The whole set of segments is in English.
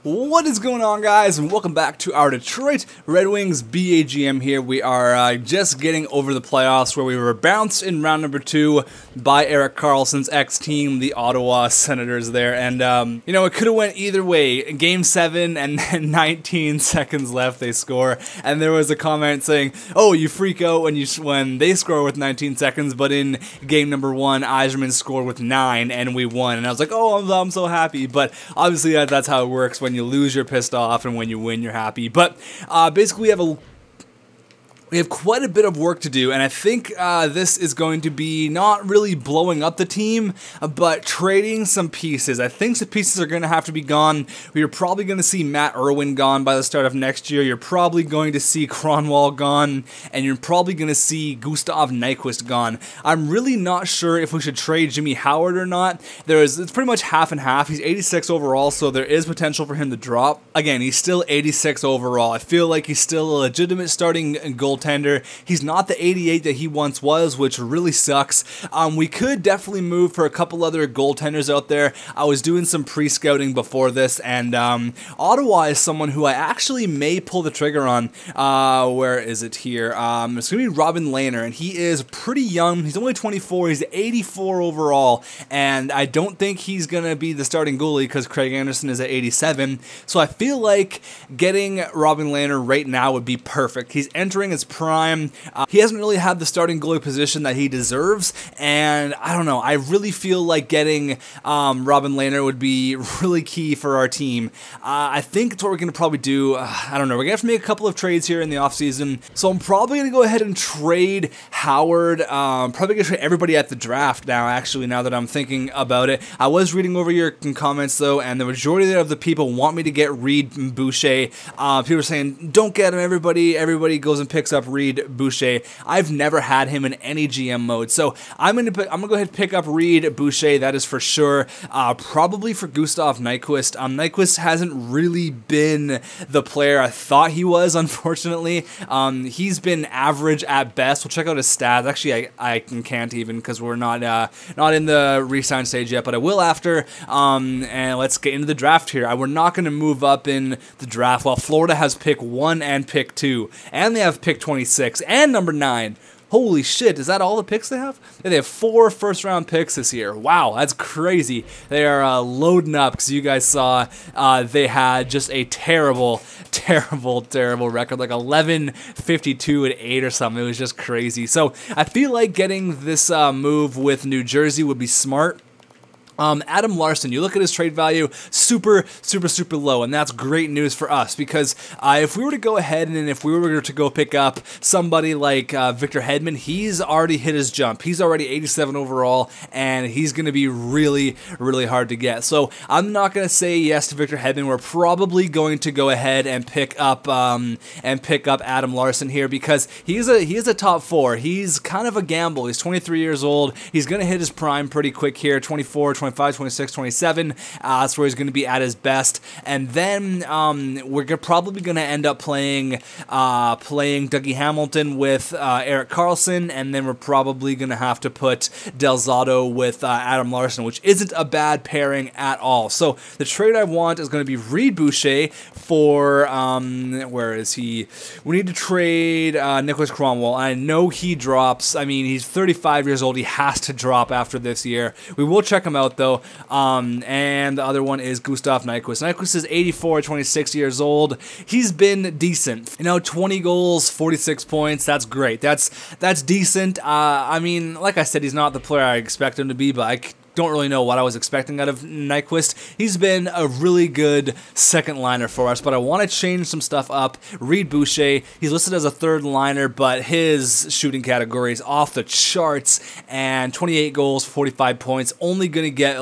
What is going on, guys, and welcome back to our Detroit Red Wings BAGM here. We are just getting over the playoffs where we were bounced in round number 2 by Erik Karlsson's ex-team, the Ottawa Senators there. And, you know, it could have went either way. Game 7 and then 19 seconds left, they score. And there was a comment saying, oh, you freak out when they score with 19 seconds, but in game number 1, Yzerman scored with 9 and we won. And I was like, oh, I'm so happy. But obviously that's how it works. When you lose, you're pissed off, and when you win, you're happy. But basically, we have quite a bit of work to do, and I think this is going to be not really blowing up the team, but trading some pieces. I think some pieces are going to have to be gone. You're probably going to see Matt Irwin gone by the start of next year. You're probably going to see Kronwall gone, and you're probably going to see Gustav Nyquist gone. I'm really not sure if we should trade Jimmy Howard or not. It's pretty much half and half. He's 86 overall, so there is potential for him to drop. Again, he's still 86 overall. I feel like he's still a legitimate starting goaltender. He's not the 88 that he once was, which really sucks. We could definitely move for a couple other goaltenders out there. I was doing some pre-scouting before this, and Ottawa is someone who I actually may pull the trigger on. Where is it here? It's going to be Robin Lehner, and he is pretty young. He's only 24. He's 84 overall, and I don't think he's going to be the starting goalie because Craig Anderson is at 87. So I feel like getting Robin Lehner right now would be perfect. He's entering his prime. He hasn't really had the starting goalie position that he deserves, and I don't know. I really feel like getting Robin Lehner would be really key for our team. I think it's what we're going to probably do. I don't know. We're going to have to make a couple of trades here in the offseason, so I'm probably going to go ahead and trade Howard. Probably going to trade everybody at the draft now, actually, now that I'm thinking about it. I was reading over your comments, though, and the majority of the people want me to get Reed Boucher. People are saying, don't get him, everybody goes and picks up Reed Boucher. I've never had him in any GM mode, so I'm gonna go ahead and pick up Reed Boucher, that is for sure. Probably for Gustav Nyquist. Nyquist hasn't really been the player I thought he was, unfortunately. He's been average at best. We'll check out his stats. Actually, I can't even because we're not in the re-sign stage yet, but I will after. And let's get into the draft here. We're not going to move up in the draft while Florida has pick 1 and pick 2, and they have pick 26 and number 9. Holy shit, is that all the picks they have? They have 4 first-round picks this year. Wow, that's crazy. They are loading up, because you guys saw they had just a terrible record, like 11-52-8 or something. It was just crazy. So I feel like getting this move with New Jersey would be smart. Adam Larsson, you look at his trade value, super low, and that's great news for us because if we were to go ahead and if we were to go pick up somebody like Victor Hedman, he's already hit his jump. He's already 87 overall, and he's going to be really hard to get. So I'm not going to say yes to Victor Hedman. We're probably going to go ahead and pick up Adam Larsson here because he is a top 4. He's kind of a gamble. He's 23 years old. He's going to hit his prime pretty quick here, 24, 25, 26, 27. That's where he's going to be at his best. And then we're probably going to end up playing Dougie Hamilton with Erik Karlsson, and then we're probably going to have to put Del Zotto with Adam Larsson, which isn't a bad pairing at all. So the trade I want is going to be Reed Boucher for, where is he? We need to trade Nicholas Kronwall. I know he drops. I mean, he's 35 years old. He has to drop after this year. We will check him out, though. And the other one is Gustav Nyquist. Nyquist is 84, 26 years old. He's been decent. You know, 20 goals, 46 points. That's great. That's decent. I mean, like I said, he's not the player I expect him to be, but I don't really know what I was expecting out of Nyquist. He's been a really good second liner for us, but I want to change some stuff up. Reed Boucher, he's listed as a third liner, but his shooting category is off the charts, and 28 goals, 45 points, is only gonna get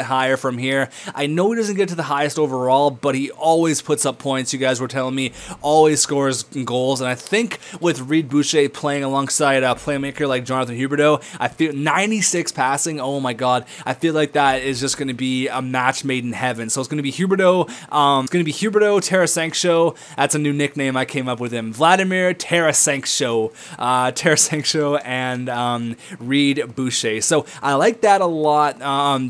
higher from here. I know he doesn't get to the highest overall, but he always puts up points. You guys were telling me always scores goals, and I think with Reed Boucher playing alongside a playmaker like Jonathan Huberdeau, I feel 96 passing. Oh my my god, I feel like that is just going to be a match made in heaven. So it's going to be Huberto, Tarasenko. That's a new nickname I came up with him. Vladimir Tarasenko, and Reed Boucher. So I like that a lot.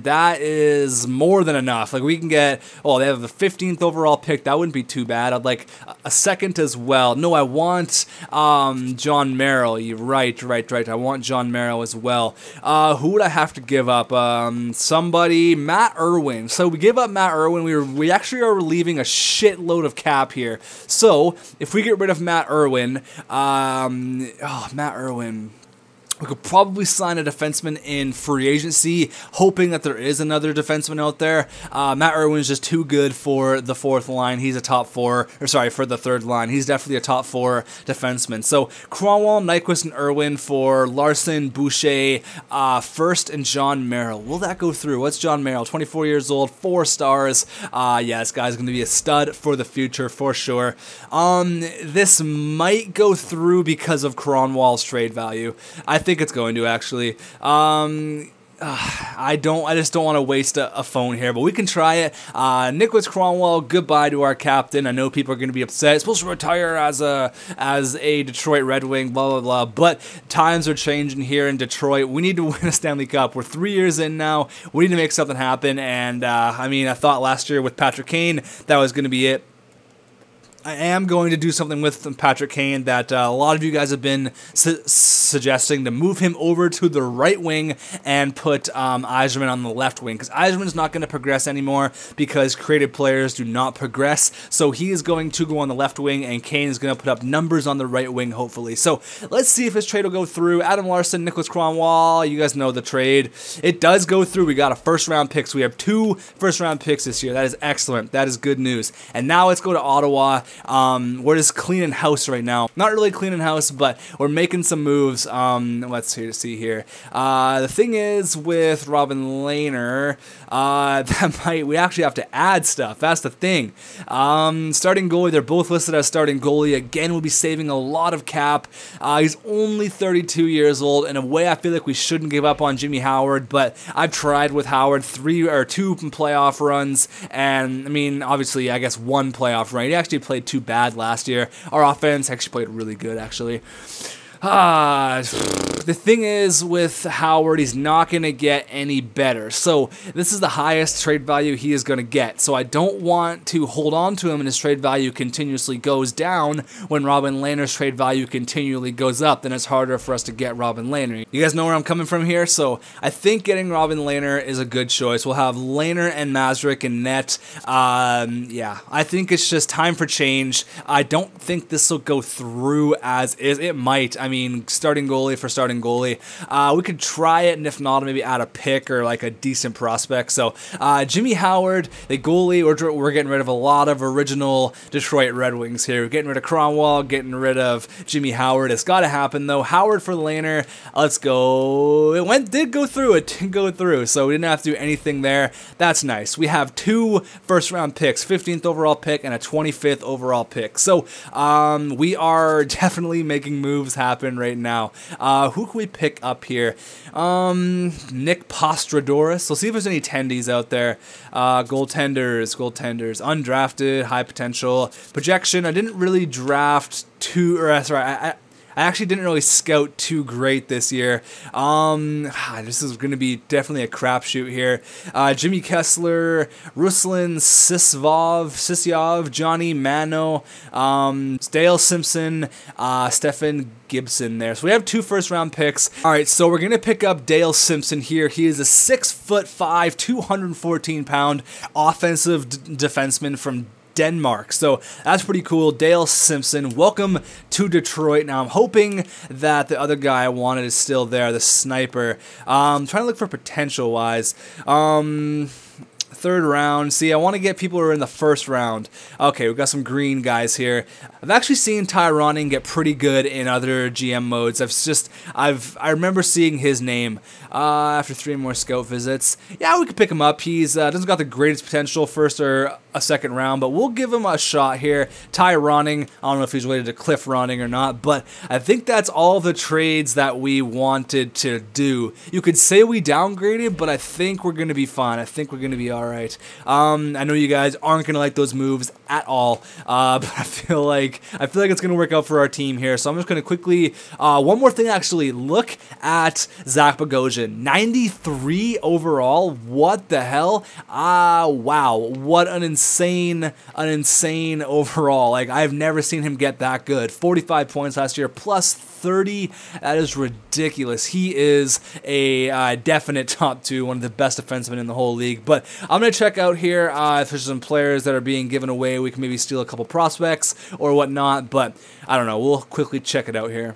That is more than enough. Like we can get, oh, they have the 15th overall pick. That wouldn't be too bad. I'd like a second as well. No, I want John Merrill. You're right. I want John Merrill as well. Who would I have to give up? Somebody, Matt Irwin. So we give up Matt Irwin. We actually are leaving a shitload of cap here. So if we get rid of Matt Irwin, Matt Irwin. We could probably sign a defenseman in free agency, hoping that there is another defenseman out there. Matt Irwin's just too good for the fourth line. He's a top four, or sorry, for the third line. He's definitely a top four defenseman. So Kronwall, Nyquist, and Irwin for Larson, Boucher, First, and John Merrill. Will that go through? What's John Merrill? 24 years old, 4 stars. Yeah, this guy's going to be a stud for the future for sure. This might go through because of Kronwall's trade value. I think it's going to actually. I just don't want to waste a phone here, but we can try it. Nicholas Kronwall, goodbye to our captain. I know people are going to be upset. He's supposed to retire as a Detroit Red Wing, blah, blah, blah. But times are changing here in Detroit. We need to win a Stanley Cup. We're 3 years in now. We need to make something happen. And, I mean, I thought last year with Patrick Kane, that was going to be it. I am going to do something with Patrick Kane that a lot of you guys have been suggesting, to move him over to the right wing and put Yzerman on the left wing, because Yzerman's not going to progress anymore because creative players do not progress. So he is going to go on the left wing, and Kane is going to put up numbers on the right wing, hopefully. So let's see if this trade will go through. Adam Larson, Nicholas Kronwall, you guys know the trade. It does go through. We got a first-round pick, so we have 2 first-round picks this year. That is excellent. That is good news. And now let's go to Ottawa. We're just cleaning house right now. Not really cleaning house, but we're making some moves. Let's see here. The thing is with Robin Lehner, we actually have to add stuff. That's the thing. Starting goalie, they're both listed as starting goalie. Again, we'll be saving a lot of cap. He's only 32 years old. In a way, I feel like we shouldn't give up on Jimmy Howard, but I've tried with Howard 2 playoff runs, and I mean, obviously, I guess 1 playoff run. He actually played too bad last year. Our offense actually played really good, actually. The thing is with Howard, he's not going to get any better. So this is the highest trade value he is going to get. So I don't want to hold on to him and his trade value continuously goes down when Robin Lehner's trade value continually goes up. Then it's harder for us to get Robin Lehner. You guys know where I'm coming from here? So I think getting Robin Lehner is a good choice. We'll have Lehner and Mazurek in net. Yeah, I think it's just time for change. I don't think this will go through as is. It might. I mean, starting goalie for starting goalie. We could try it, and if not, maybe add a pick or like a decent prospect. So Jimmy Howard, the goalie, we're getting rid of a lot of original Detroit Red Wings here. We're getting rid of Kronwall, getting rid of Jimmy Howard. It's got to happen, though. Howard for Lehner. Let's go. It did go through. It did go through, so we didn't have to do anything there. That's nice. We have 2 first-round picks, 15th overall pick and a 25th overall pick. So we are definitely making moves happen right now. Who can we pick up here? Nick Postradorus. Let's see if there's any tendies out there. Goaltenders, undrafted, high potential. Projection, I didn't really draft I actually didn't really scout too great this year. This is going to be definitely a crapshoot here. Jimmy Kessler, Ruslan Sisyov, Johnny Mano, Dale Simpson, Stephen Gibson there. So we have 2 first-round picks. All right, so we're going to pick up Dale Simpson here. He is a 6'5", 214-pound offensive defenseman from Denmark. So that's pretty cool. Dale Simpson, welcome to Detroit. Now I'm hoping that the other guy I wanted is still there, the sniper. I'm trying to look for potential wise. Third round. See, I want to get people who are in the first round. Okay, we've got some green guys here. I've actually seen Tyroning get pretty good in other GM modes. I remember seeing his name after 3 more scout visits. Yeah, we could pick him up. He's doesn't got the greatest potential first or a second round, but we'll give him a shot here. Tyroning. I don't know if he's related to Cliff Ronning or not, but I think that's all the trades that we wanted to do. You could say we downgraded, but I think we're going to be fine. I think we're going to be all right. I know you guys aren't going to like those moves at all, but I feel like it's going to work out for our team here. So I'm just going to quickly, one more thing actually, look at Zach Bogosian, 93 overall. What the hell? Wow, what an insane overall. Like, I've never seen him get that good. 45 points last year, plus 30. That is ridiculous. He is a definite top 2, one of the best defensemen in the whole league. But I'm going to check out here if there's some players that are being given away. We can maybe steal a couple prospects or whatnot, but I don't know. We'll quickly check it out here.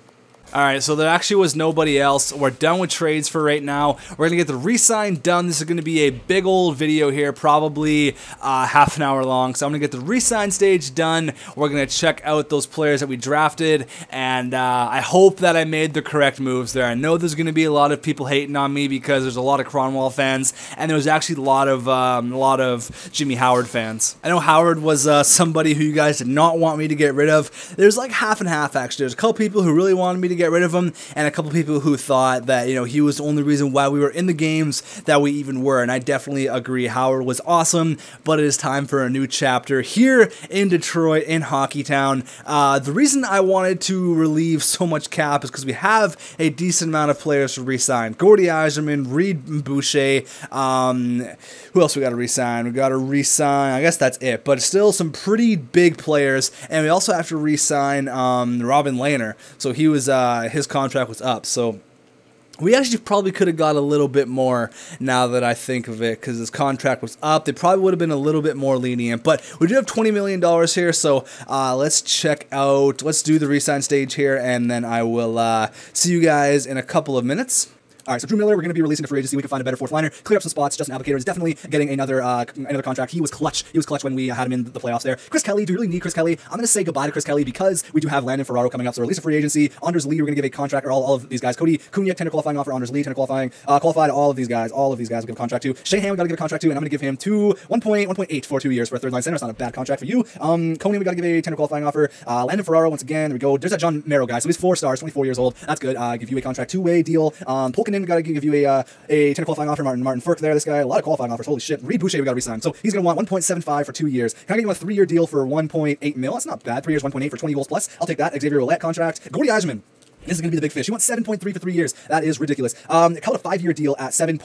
Alright, so there actually was nobody else. We're done with trades for right now. We're going to get the re-sign done. This is going to be a big old video here, probably half an hour long. So I'm going to get the re-sign stage done. We're going to check out those players that we drafted, and I hope that I made the correct moves there. I know there's going to be a lot of people hating on me because there's a lot of Cronwall fans, and there was actually a lot of Jimmy Howard fans. I know Howard was somebody who you guys did not want me to get rid of. There's like half and half, actually. There's a couple people who really wanted me to get rid of him, and a couple people who thought that, you know, he was the only reason why we were in the games that we even were, and I definitely agree. Howard was awesome, but it is time for a new chapter here in Detroit, in Hockeytown. The reason I wanted to relieve so much cap is because we have a decent amount of players to re-sign. Gordy Eiserman, Reed Boucher, who else we got to re-sign? We got to re-sign, I guess that's it, but still some pretty big players, and we also have to re-sign Robin Lehner, so he was his contract was up, so we actually probably could have got a little bit more now that I think of it, because his contract was up. They probably would have been a little bit more lenient, but we do have $20 million here, so let's do the re-sign stage here, and then I will see you guys in a couple of minutes. All right, so Drew Miller, we're going to be releasing a free agency. We can find a better fourth liner, clear up some spots. Justin Applicator is definitely getting another contract. He was clutch. He was clutch when we had him in the playoffs there. Chris Kelly, do we really need Chris Kelly? I'm going to say goodbye to Chris Kelly because we do have Landon Ferraro coming up. So release a free agency. Anders Lee, we're going to give a contract, or all of these guys. Cody Kunyak, tender qualifying offer. Anders Lee, tender qualifying. Qualified, all of these guys. All of these guys will give a contract to. Shahan, we got to give a contract to, and I'm going to give him 1.8 for 2 years for a third line center. It's not a bad contract for you. Conan, we got to give a tender qualifying offer. Landon Ferraro, once again, there we go. There's that John Merrill guy. So he's 4 stars, 24 years old. That's good. Give you a contract, 2-way deal. Polkinen, we got to give you a tender qualifying offer. Martin Furk there, this guy, a lot of qualifying offers, holy shit. Reed Boucher we got to resign, so he's going to want 1.75 for 2 years. Can I get him a 3-year deal for 1.8 mil? That's not bad. 3 years, 1.8 for 20 goals plus. I'll take that. Xavier Ouellette contract. Gordy Eiserman, this is going to be the big fish. He wants 7.3 for 3 years. That is ridiculous. Call it a 5-year deal at 7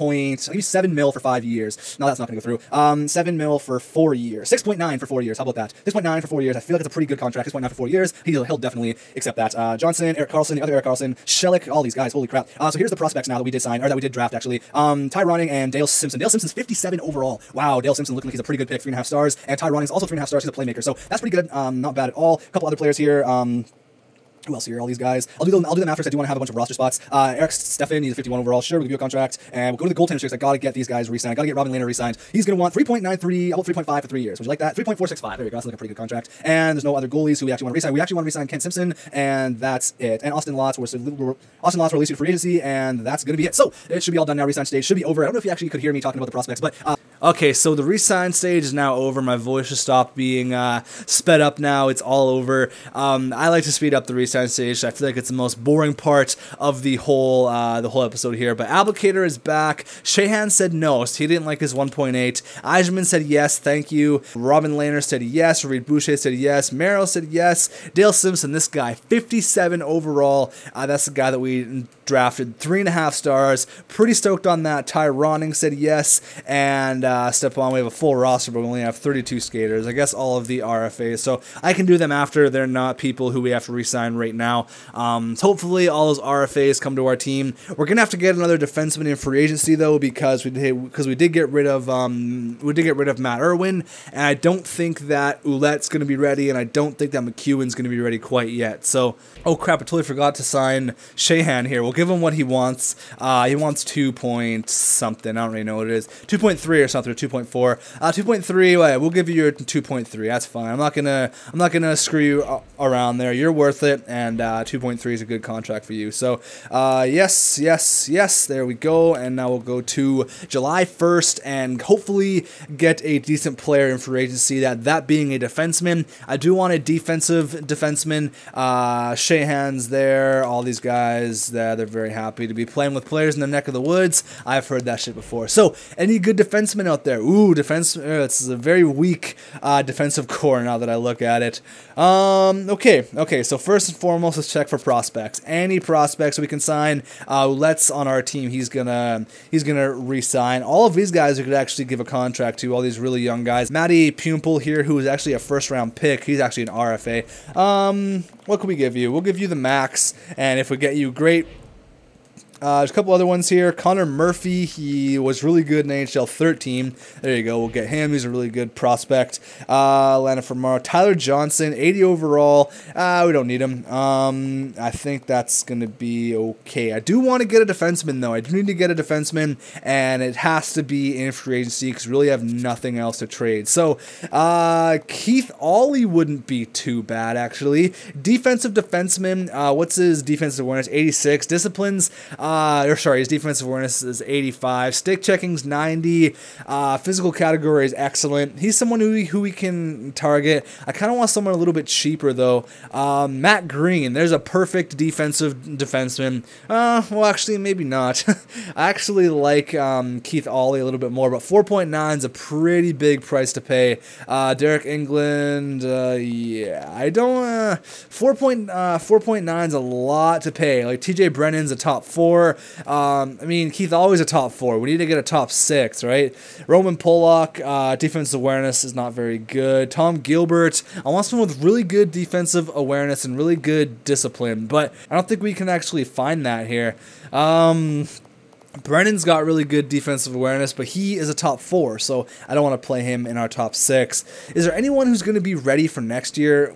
mil for 5 years. No, that's not going to go through. 7 mil for 4 years. 6.9 for 4 years. How about that? 6.9 for 4 years. I feel like it's a pretty good contract. 6.9 for 4 years. He'll definitely accept that. Johnson, Eric Carlson, the other Eric Carlson, Shelik, all these guys. Holy crap. So here's the prospects now that we did sign, or that we did draft actually. Ty Ronning and Dale Simpson. Dale Simpson's 57 overall. Wow, Dale Simpson looking like he's a pretty good pick. 3.5 stars. And Ty Ronning's also 3.5 stars. He's a playmaker. So that's pretty good. Not bad at all. A couple other players here. Who else here? All these guys. I'll do them after, because I do want to have a bunch of roster spots. Eric Steffen, he's a 51 overall. Sure, we'll give you a contract. And we'll go to the goaltender checks. I got to get these guys re-signed. I got to get Robin Lehner re-signed. He's going to want 3.93, about 3.5 for 3 years. Would you like that? 3.465. There you go. That's like a pretty good contract. And there's no other goalies who we actually want to re-sign. We actually want to re-sign Ken Simpson, and that's it. And Austin Lotz, we're released to free agency, and that's going to be it. So it should be all done now. Re-sign stage should be over. I don't know if you actually could hear me talking about the prospects, but okay, so the re-sign stage is now over. My voice has stopped being sped up now. It's all over. I like to speed up the re-sign stage. I feel like it's the most boring part of the whole episode here. But Applicator is back. Shahan said no, so he didn't like his 1.8. Eiserman said yes, thank you. Robin Lehner said yes. Reed Boucher said yes. Merrill said yes. Dale Simpson, this guy, 57 overall. That's the guy that we drafted, 3.5 stars. Pretty stoked on that. Ty Ronning said yes. And Stepan, we have a full roster, but we only have 32 skaters. I guess all of the RFAs. So I can do them after. They're not people who we have to re-sign right now. So hopefully all those RFAs come to our team. We're gonna have to get another defenseman in free agency though, because we did get rid of Matt Irwin, and I don't think that Ouellette's gonna be ready, and I don't think that McEwen's gonna be ready quite yet. So, oh crap, I totally forgot to sign Shahan here. We'll give him what he wants. He wants 2 point something. I don't really know what it is. 2.3 or something, or 2.4. 2.3. We'll give you your 2.3. That's fine. I'm not gonna screw you around there. You're worth it, and 2.3 is a good contract for you. So yes, yes, yes. There we go. And now we'll go to July 1st and hopefully get a decent player in free agency. That being a defenseman. I do want a defensive defenseman. Shahan's there. All these guys, they're very happy to be playing with players in the neck of the woods. I've heard that shit before. So any good defensemen out there? Ooh, defense. This is a very weak defensive core now that I look at it. Okay. So first and foremost, let's check for prospects. Any prospects we can sign. Let's on our team. He's gonna re-sign. All of these guys we could actually give a contract to. All these really young guys. Matty Pumple here, who is actually a first-round pick. He's actually an RFA. What can we give you? We'll give you the max, and if we get you, great. There's a couple other ones here. Connor Murphy, he was really good in NHL 13. There you go. We'll get him. He's a really good prospect. Lana Fermaro. Tyler Johnson, 80 overall. We don't need him. I think that's going to be okay. I do want to get a defenseman, though. I do need to get a defenseman, and it has to be in free agency because we really have nothing else to trade. So, Keith Ollie wouldn't be too bad, actually. Defensive defenseman. What's his defensive awareness? 86. Disciplines. His defensive awareness is 85. Stick checking's 90. Physical category is excellent. He's someone who we can target. I kind of want someone a little bit cheaper, though. Matt Green. There's a perfect defensive defenseman. Well, actually, maybe not. I actually like Keith Ollie a little bit more, but 4.9 is a pretty big price to pay. Derek England, yeah, I don't. 4.9 is a lot to pay. Like TJ Brennan's a top 4. I mean, Keith always a top 4. We need to get a top 6, right? Roman Pollock, defensive awareness is not very good. Tom Gilbert, I want someone with really good defensive awareness and really good discipline, but I don't think we can actually find that here. Brennan's got really good defensive awareness, but he is a top 4, so I don't want to play him in our top 6. Is there anyone who's going to be ready for next year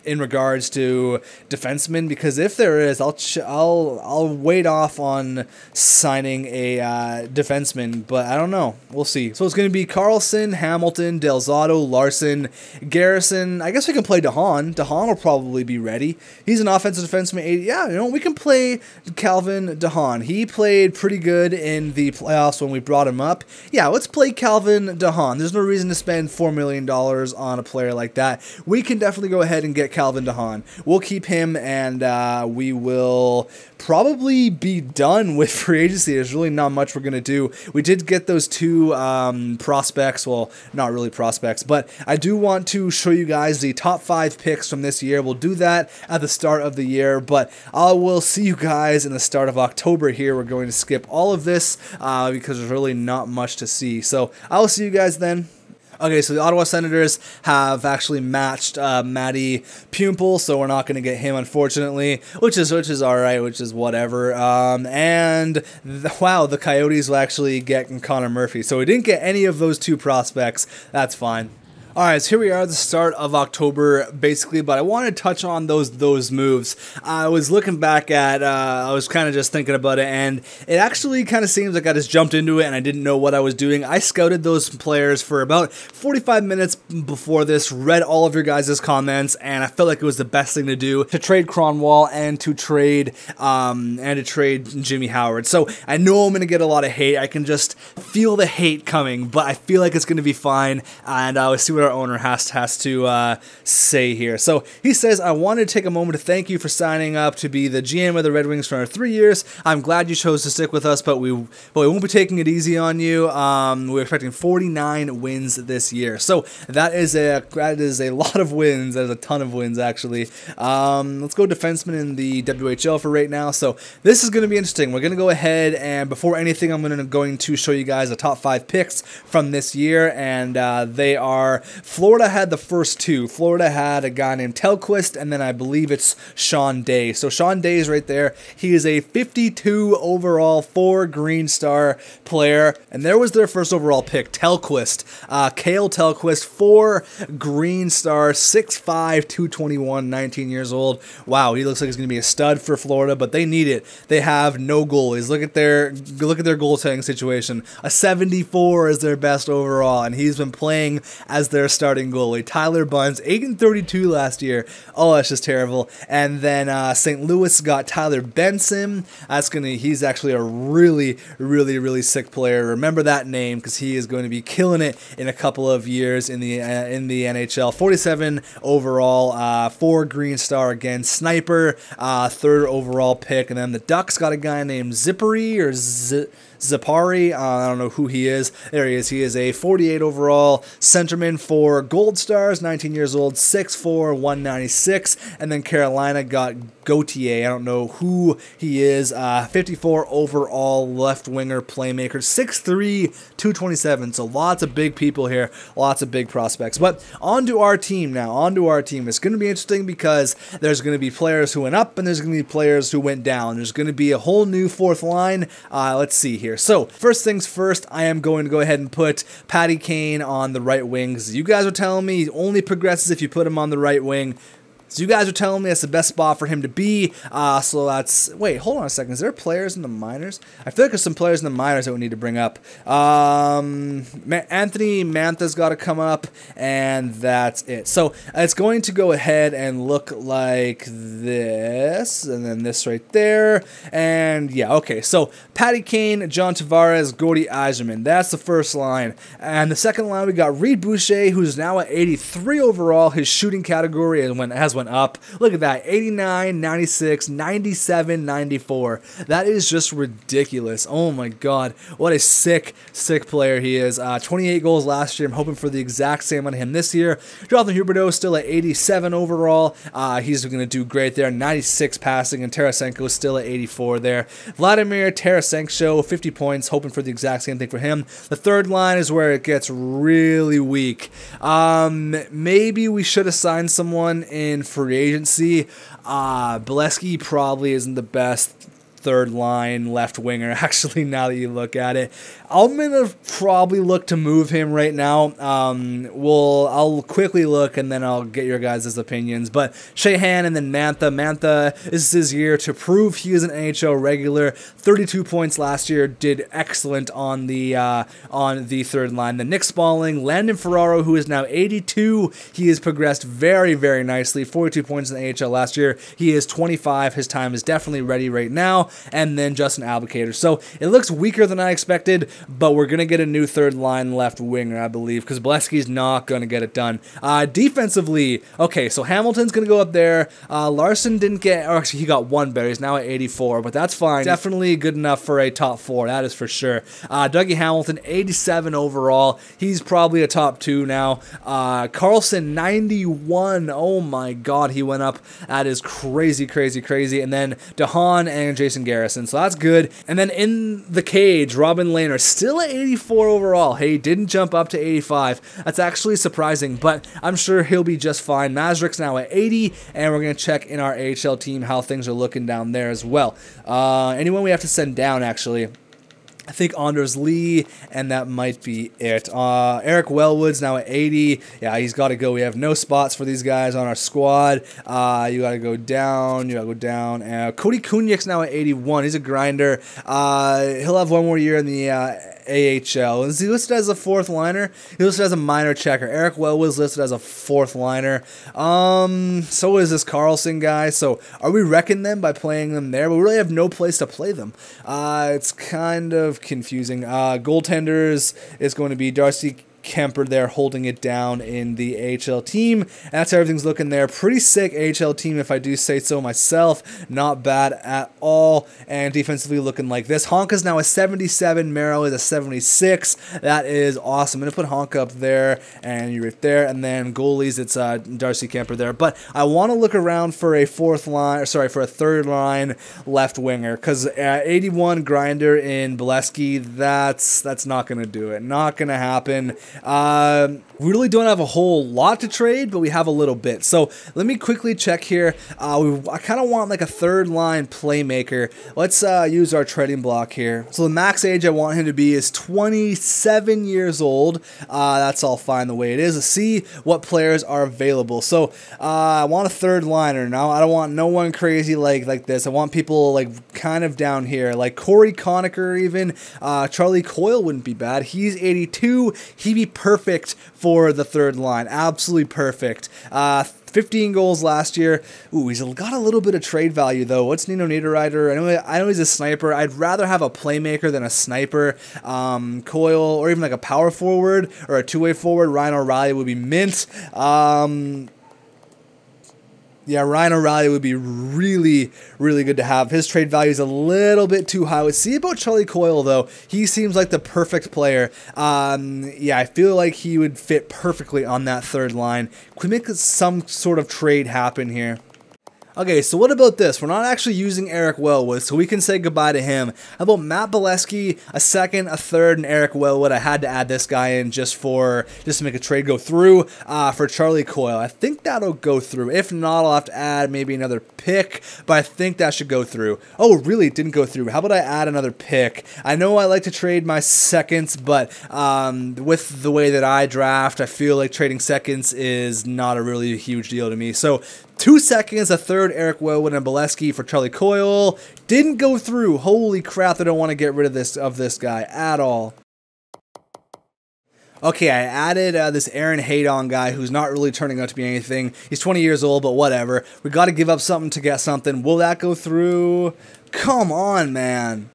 in regards to defensemen? Because if there is, I'll wait off on signing a defenseman, but I don't know. We'll see. So it's going to be Carlson, Hamilton, Delzato, Larson, Garrison. I guess we can play DeHaan. DeHaan will probably be ready. He's an offensive defenseman. 80. Yeah, we can play Calvin DeHaan. He played pretty good in the playoffs when we brought him up. Yeah, let's play Calvin DeHaan. There's no reason to spend $4 million on a player like that. We can definitely go ahead and get Calvin DeHaan. We'll keep him, and we will probably be done with free agency. There's really not much we're going to do. We did get those 2 prospects. Well, not really prospects, but I do want to show you guys the top 5 picks from this year. We'll do that at the start of the year, but I will see you guys in the start of October here. We're going to skip all of this because there's really not much to see. So I will see you guys then. Okay, so the Ottawa Senators have actually matched Matty Pumple, so we're not going to get him, unfortunately, which is all right, which is whatever. Wow, the Coyotes will actually get Connor Murphy, so we didn't get any of those 2 prospects. That's fine. Alright, so here we are at the start of October, basically, but I wanted to touch on those moves. I was looking back at, I was kind of just thinking about it, and it actually kind of seems like I just jumped into it and I didn't know what I was doing. I scouted those players for about 45 minutes before this, read all of your guys' comments, and I felt like it was the best thing to do, to trade Cronwall and to trade Jimmy Howard. So I know I'm going to get a lot of hate. I can just feel the hate coming, but I feel like it's going to be fine, and we'll see what our owner has to say here. So he says, I wanted to take a moment to thank you for signing up to be the GM of the Red Wings for 3 years. I'm glad you chose to stick with us, but we won't be taking it easy on you. We're expecting 49 wins this year. So that is a lot of wins. That is a ton of wins, actually. Let's go defenseman in the WHL for right now. So this is going to be interesting. We're going to go ahead, and before anything, I'm going to show you guys the top 5 picks from this year, and they are Florida had the first 2. Florida had a guy named Telquist, and then I believe it's Sean Day. So Sean Day is right there. He is a 52 overall 4 Green Star player, and there was their first overall pick, Telquist. Cale Telquist, 54 green star, 6'5", 221, 19 years old. Wow, he looks like he's going to be a stud for Florida, but they need it. They have no goalies. Look at their goaltending situation. A 74 is their best overall, and he's been playing as their starting goalie. Tyler Bunce, 8-32 last year. Oh, that's just terrible. And then St. Louis got Tyler Benson. He's actually a really sick player. Remember that name because he is going to be killing it in a couple of years in the NHL. 47 overall, 4 green star again. Sniper, 3rd overall pick. And then the Ducks got a guy named Zippery or Zipari, I don't know who he is. There he is. He is a 48 overall centerman for Gold Stars, 19 years old, 6'4", 196. And then Carolina got Gauthier. I don't know who he is. 54 overall left winger playmaker, 6'3", 227. So lots of big people here, lots of big prospects. But on to our team now. On to our team. It's going to be interesting because there's going to be players who went up and there's going to be players who went down. There's going to be a whole new 4th line. Let's see here. So, first things first, I am going to go ahead and put Patty Kane on the right wing. Because you guys are telling me he only progresses if you put him on the right wing. So you guys are telling me that's the best spot for him to be. So that's... Wait, hold on a second. Is there players in the minors? I feel like there's some players in the minors that we need to bring up. Anthony Mantha's got to come up, and that's it. So it's going to go ahead and look like this, and then this right there. And yeah, okay. So Patty Kane, John Tavares, Gordy Eiserman. That's the first line. And the second line, we got Reed Boucher, who's now at 83 overall. His shooting category has went up. Look at that, 89, 96, 97, 94. That is just ridiculous. Oh my god, what a sick player he is. 28 goals last year. I'm hoping for the exact same on him this year. Jonathan Huberdeau still at 87 overall. He's going to do great there. 96 passing, and Tarasenko still at 84 there. Vladimir Tarasenko, 50 points. Hoping for the exact same thing for him. The third line is where it gets really weak. Maybe we should have signed someone in free agency. Bolesky probably isn't the best third line left winger, actually, now that you look at it. I'm going to probably look to move him right now. I'll quickly look and then I'll get your guys' opinions. But Sheahan and then Mantha. Mantha, this is his year to prove he is an NHL regular. 32 points last year, did excellent on the third line. Then Nick Spalling, Landon Ferraro, who is now 82. He has progressed very nicely. 42 points in the AHL last year. He is 25. His time is definitely ready right now. And then Justin Albuquerque. So it looks weaker than I expected, but we're going to get a new third line left winger, I believe, because Bolesky's not going to get it done. Defensively, okay, so Hamilton's going to go up there. Larson didn't get, or actually he got one better. He's now at 84, but that's fine. Definitely good enough for a top 4, that is for sure. Dougie Hamilton, 87 overall. He's probably a top 2 now. Carlson, 91. Oh my god, he went up. That is crazy. And then DeHaan and Jason Garrison, so that's good. And then in the cage, Robin Lehner, still at 84 overall. Hey, didn't jump up to 85. That's actually surprising, but I'm sure he'll be just fine. Mazurik's now at 80, and we're going to check in our AHL team how things are looking down there as well. Anyone we have to send down, actually? I think Anders Lee, and that might be it. Eric Wellwood's now at 80. Yeah, he's got to go. We have no spots for these guys on our squad. You got to go down. Cody Kunyek's now at 81. He's a grinder. He'll have one more year in the AHL. Is he listed as a 4th liner? He's listed as a minor checker. Eric Wellwood's listed as a 4th liner. So is this Carlson guy. So are we wrecking them by playing them there? But we really have no place to play them. It's kind of confusing. Goaltenders is going to be Darcy Kemper there holding it down in the AHL team. And that's how everything's looking there. Pretty sick AHL team, if I do say so myself. Not bad at all. And defensively looking like this. Honka's now a 77. Merrill is a 76. That is awesome. I'm going to put Honka up there, and you're right there. And then goalies, it's Darcy Kemper there. But I want to look around for a for a third line left winger, because 81 grinder in Bolesky, that's not going to do it. Not going to happen. We really don't have a whole lot to trade, but we have a little bit. So let me quickly check here. I kind of want like a third line playmaker. Let's use our trading block here. So the max age I want him to be is 27 years old. That's all fine the way it is. Let's see what players are available. So I want a third liner. Now I don't want no one crazy like this. I want people like kind of down here, like Corey Conacher even. Charlie Coyle wouldn't be bad. He's 82. He'd be perfect for the third line. Absolutely perfect. 15 goals last year. Ooh, he's got a little bit of trade value though. What's Nino Niederreiter? I know he's a sniper. I'd rather have a playmaker than a sniper. Coyle, or even like a power forward or a two-way forward. Ryan O'Reilly would be mint. Yeah, Ryan O'Reilly would be really, really good to have. His trade value is a little bit too high. Let's see about Charlie Coyle, though. He seems like the perfect player. Yeah, I feel like he would fit perfectly on that third line. Can we make some sort of trade happen here? Okay, so what about this? We're not actually using Eric Wellwood, so we can say goodbye to him. How about Matt Bolesky, a second, a third, and Eric Wellwood? I had to add this guy in just to make a trade go through for Charlie Coyle. I think that'll go through. If not, I'll have to add maybe another pick, but I think that should go through. Oh, really? It didn't go through. How about I add another pick? I know I like to trade my seconds, but with the way that I draft, I feel like trading seconds is not a really huge deal to me. So 2 seconds, a third, Eric Wellwood and Bolesky for Charlie Coyle. Didn't go through. Holy crap, I don't want to get rid of this guy at all. Okay, I added this Aaron Haydon guy who's not really turning out to be anything. He's 20 years old, but whatever. We got to give up something to get something. Will that go through? Come on, man.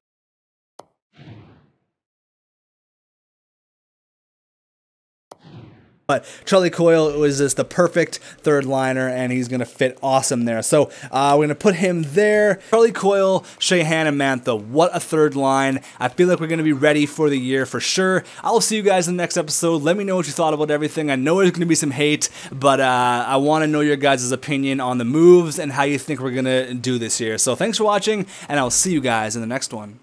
But Charlie Coyle was just the perfect third liner, and he's going to fit awesome there. So we're going to put him there. Charlie Coyle, Sheahan, and Mantha. What a third line. I feel like we're going to be ready for the year for sure. I'll see you guys in the next episode. Let me know what you thought about everything. I know there's going to be some hate, but I want to know your guys' opinion on the moves and how you think we're going to do this year. So thanks for watching, and I'll see you guys in the next one.